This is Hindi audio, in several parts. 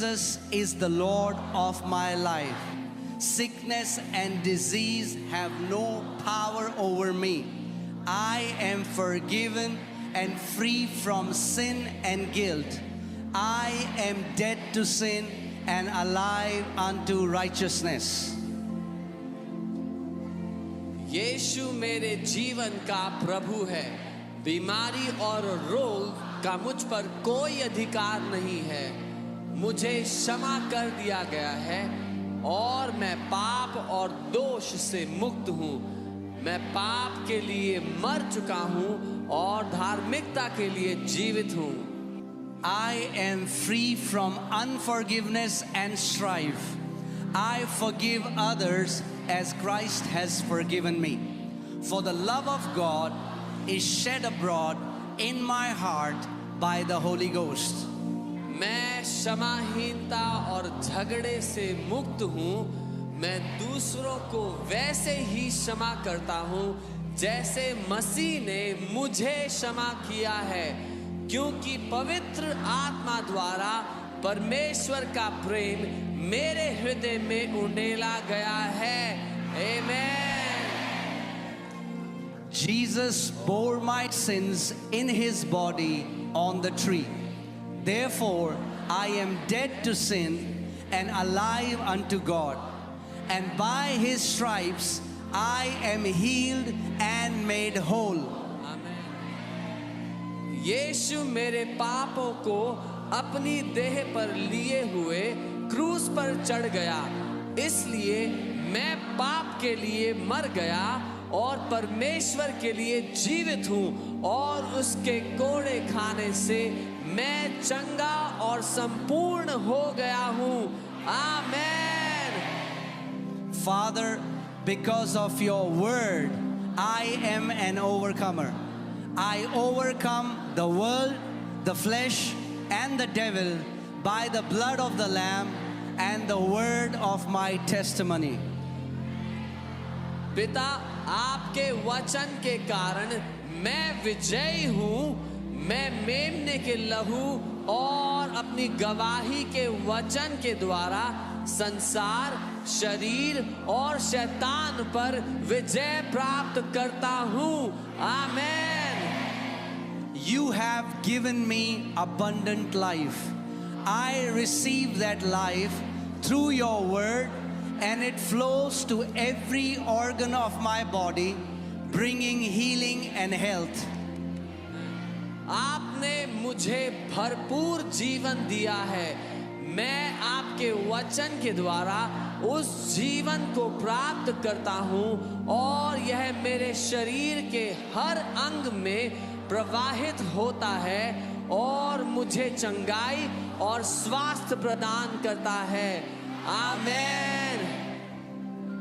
Jesus is the Lord of my life. Sickness and disease have no power over me. I am forgiven and free from sin and guilt. I am dead to sin and alive unto righteousness. यीशु मेरे जीवन का प्रभु है। बीमारी और रोग का मुझ पर कोई अधिकार नहीं है। मुझे क्षमा कर दिया गया है और मैं पाप और दोष से मुक्त हूँ। मैं पाप के लिए मर चुका हूँ और धार्मिकता के लिए जीवित हूँ। I am free from unforgiveness and strife. I forgive others as Christ has forgiven me. For the love of God is shed abroad in my heart by the Holy Ghost. मैं क्षमाहीनता और झगड़े से मुक्त हूँ। मैं दूसरों को वैसे ही क्षमा करता हूँ जैसे मसीह ने मुझे क्षमा किया है, क्योंकि पवित्र आत्मा द्वारा परमेश्वर का प्रेम मेरे हृदय में उंडेला गया है। आमेन। Jesus bore my sins in his body on the tree. Therefore, I am dead to sin and alive unto God. And by his stripes, I am healed and made whole. आमेन। यीशु मेरे पापों को अपनी देह पर लिए हुए क्रूस पर चढ़ गया, इसलिए मैं पाप के लिए मर गया और परमेश्वर के लिए जीवित हूँ, और उसके कोड़े खाने से मैं चंगा और संपूर्ण हो गया हूँ। आमेन। Father, because of your word, I am an overcomer. I overcome the world, the flesh, and the devil by the blood of the Lamb and the word of my testimony. पिता, आपके वचन के कारण मैं विजयी हूँ। मैं मेमने के लहू और अपनी गवाही के वचन के द्वारा संसार, शरीर और शैतान पर विजय प्राप्त करता हूँ। आमेन। You have given me abundant life. I receive that life through your word, and it flows to every organ of my body, bringing healing and health. आपने मुझे भरपूर जीवन दिया है। मैं आपके वचन के द्वारा उस जीवन को प्राप्त करता हूँ, और यह मेरे शरीर के हर अंग में प्रवाहित होता है और मुझे चंगाई और स्वास्थ्य प्रदान करता है। आमेन।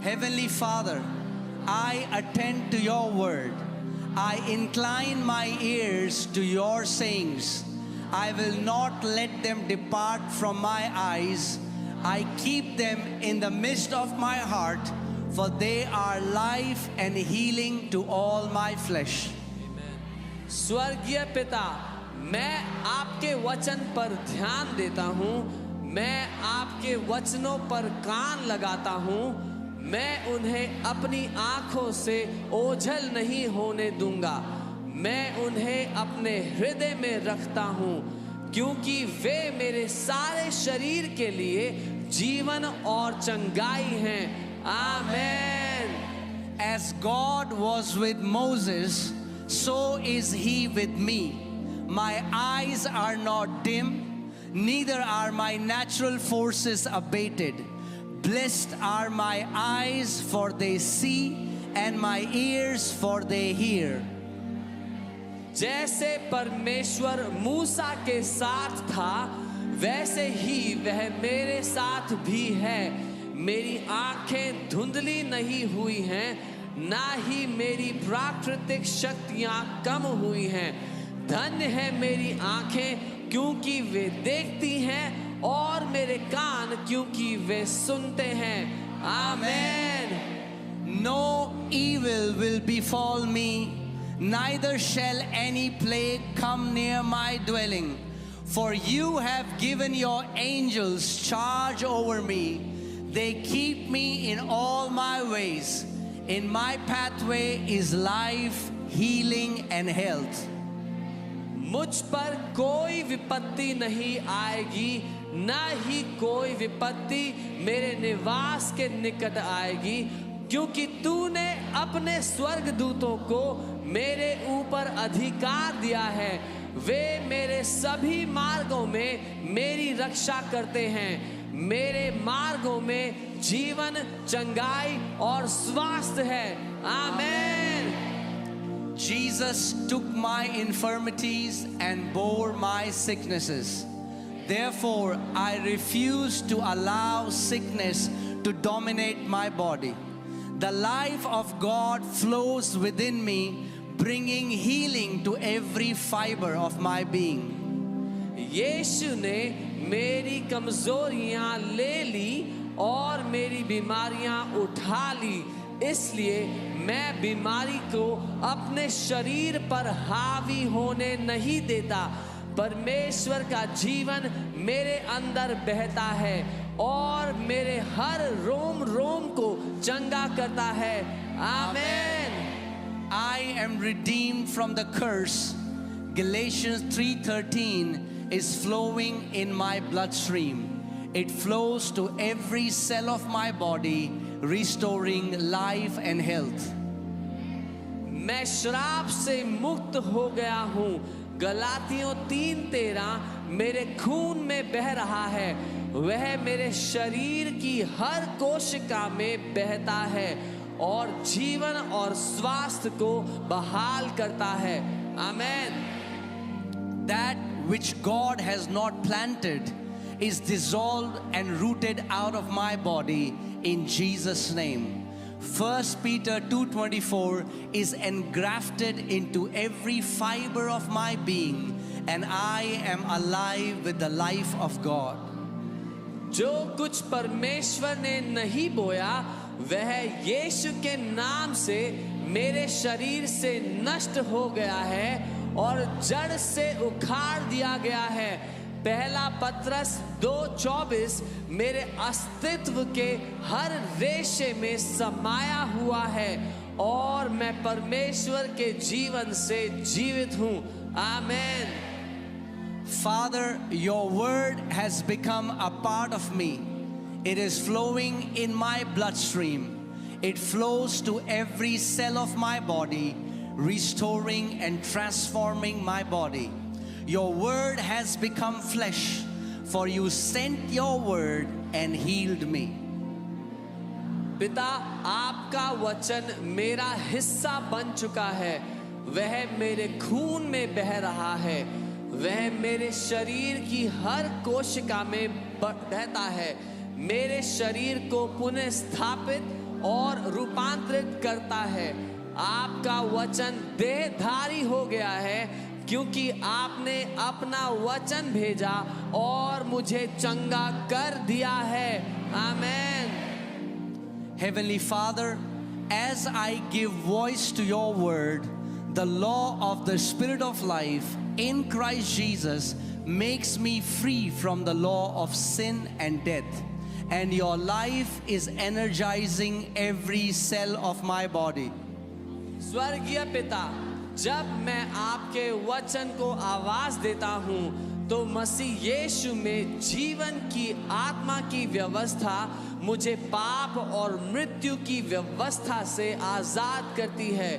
Heavenly Father, I attend to your word. I incline my ears to your sayings. I will not let them depart from my eyes. I keep them in the midst of my heart, for they are life and healing to all my flesh. स्वर्गीय पिता, मैं आपके वचन पर ध्यान देता हूँ। मैं आपके वचनों पर कान लगाता हूँ। मैं उन्हें अपनी आँखों से ओझल नहीं होने दूंगा। मैं उन्हें अपने हृदय में रखता हूँ, क्योंकि वे मेरे सारे शरीर के लिए जीवन और चंगाई हैं। आमेन। As God was with Moses, so is he with me. My eyes are not dim, neither are my natural forces abated. Blessed are my eyes, for they see, and my ears, for they hear. जैसे परमेश्वर मूसा के साथ था, वैसे ही वह मेरे साथ भी है। मेरी आंखें धुंधली नहीं हुई हैं, ना ही मेरी प्राकृतिक शक्तियां कम हुई हैं। धन्य है मेरी आंखें, क्योंकि वे देखती हैं, और मेरे कान क्योंकि वे सुनते हैं। आमेन। No evil will befall me, neither shall any plague come near my dwelling. For you have given your angels charge over me. They keep me in all my ways. In my pathway is life, healing, and health. मुझ पर कोई विपत्ति नहीं आएगी, न ही कोई विपत्ति मेरे निवास के निकट आएगी, क्योंकि तूने अपने स्वर्गदूतों को मेरे ऊपर अधिकार दिया है। वे मेरे सभी मार्गों में मेरी रक्षा करते हैं। मेरे मार्गों में जीवन, चंगाई और स्वास्थ्य है। आमीन। Jesus took my infirmities and bore my sicknesses. Therefore, I refuse to allow sickness to dominate my body. The life of God flows within me, bringing healing to every fiber of my being. यीशु ने मेरी कमजोरियां ले ली और मेरी बीमारियां उठा ली, इसलिए मैं बीमारी को अपने शरीर पर हावी होने नहीं देता। परमेश्वर का जीवन मेरे अंदर बहता है और मेरे हर रोम रोम को चंगा करता है। आमीन। I am redeemed from the curse. Galatians 3:13 is flowing in my bloodstream. It flows to every cell of my body, restoring life and health. मैं श्राप से मुक्त हो गया हूँ। गलातियों 3:13 मेरे खून में बह रहा है। वह मेरे शरीर की हर कोशिका में बहता है और जीवन और स्वास्थ्य को बहाल करता है। आमीन। That which God has not planted is dissolved and rooted out of my body in Jesus' name. 1 Peter 2:24 is engrafted into every fiber of my being, and I am alive with the life of God. जो कुछ परमेश्वर ने नहीं बोया वह यीशु के नाम से मेरे शरीर से नष्ट हो गया है और जड़ से उखाड़ दिया गया है। पहला पत्रस 2:24 मेरे अस्तित्व के हर रेशे में समाया हुआ है और मैं परमेश्वर के जीवन से जीवित हूँ। आमीन। Father, your word has become a part of me. It is flowing in my bloodstream. It flows to every cell of my body, restoring and transforming my body. Your word has become flesh, for you sent your word and healed me. पिता, आपका वचन मेरा हिस्सा बन चुका है। वह मेरे खून में बह रहा है। वह मेरे शरीर की हर कोशिका में बहता है। मेरे शरीर को पुनः स्थापित और रूपांतरित करता है। आपका वचन देहधारी हो गया है, क्योंकि आपने अपना वचन भेजा और मुझे चंगा कर दिया है। आमीन। Heavenly Father, as I give voice to your word, the law of the Spirit of life in Christ Jesus makes me free from the law of sin and death. And your life is energizing every cell of my body. स्वर्गीय पिता, जब मैं आपके वचन को आवाज देता हूँ तो मसीह यीशु में जीवन की आत्मा की व्यवस्था मुझे पाप और मृत्यु की व्यवस्था से आजाद करती है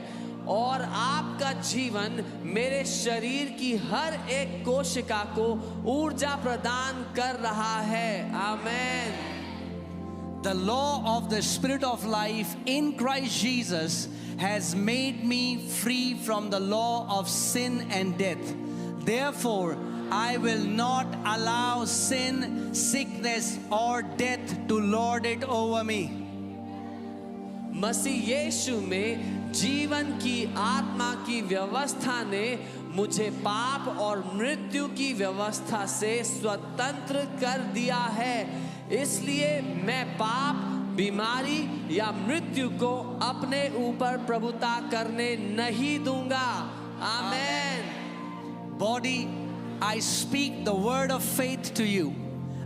और आपका जीवन मेरे शरीर की हर एक कोशिका को ऊर्जा प्रदान कर रहा है। आमीन। The law of the Spirit of life in Christ Jesus has made me free from the law of sin and death. Therefore, I will not allow sin, sickness, or death to lord it over me. मसीह यीशु में जीवन की आत्मा की व्यवस्था ने मुझे पाप और मृत्यु की व्यवस्था से स्वतंत्र कर दिया है। इसलिए मैं पाप, बीमारी या मृत्यु को अपने ऊपर प्रभुता करने नहीं दूंगा। आमीन। Body, I speak the word of faith to you.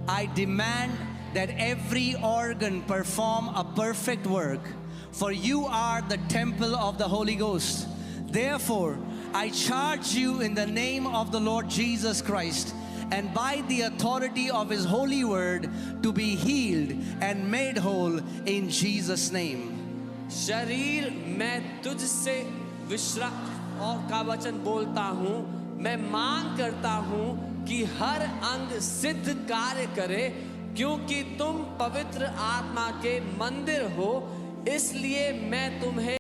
I demand that every organ perform a perfect work, for you are the temple of the Holy Ghost. Therefore, I charge you in the name of the Lord Jesus Christ and by the authority of His holy word to be healed and made whole in Jesus' name. शरीर, मैं तुझसे विश्राम और का वचन बोलता हूँ। मैं मांग करता हूँ कि हर अंग सिद्ध कार्य करे, क्योंकि तुम पवित्र आत्मा के मंदिर हो, इसलिए मैं तुम्हें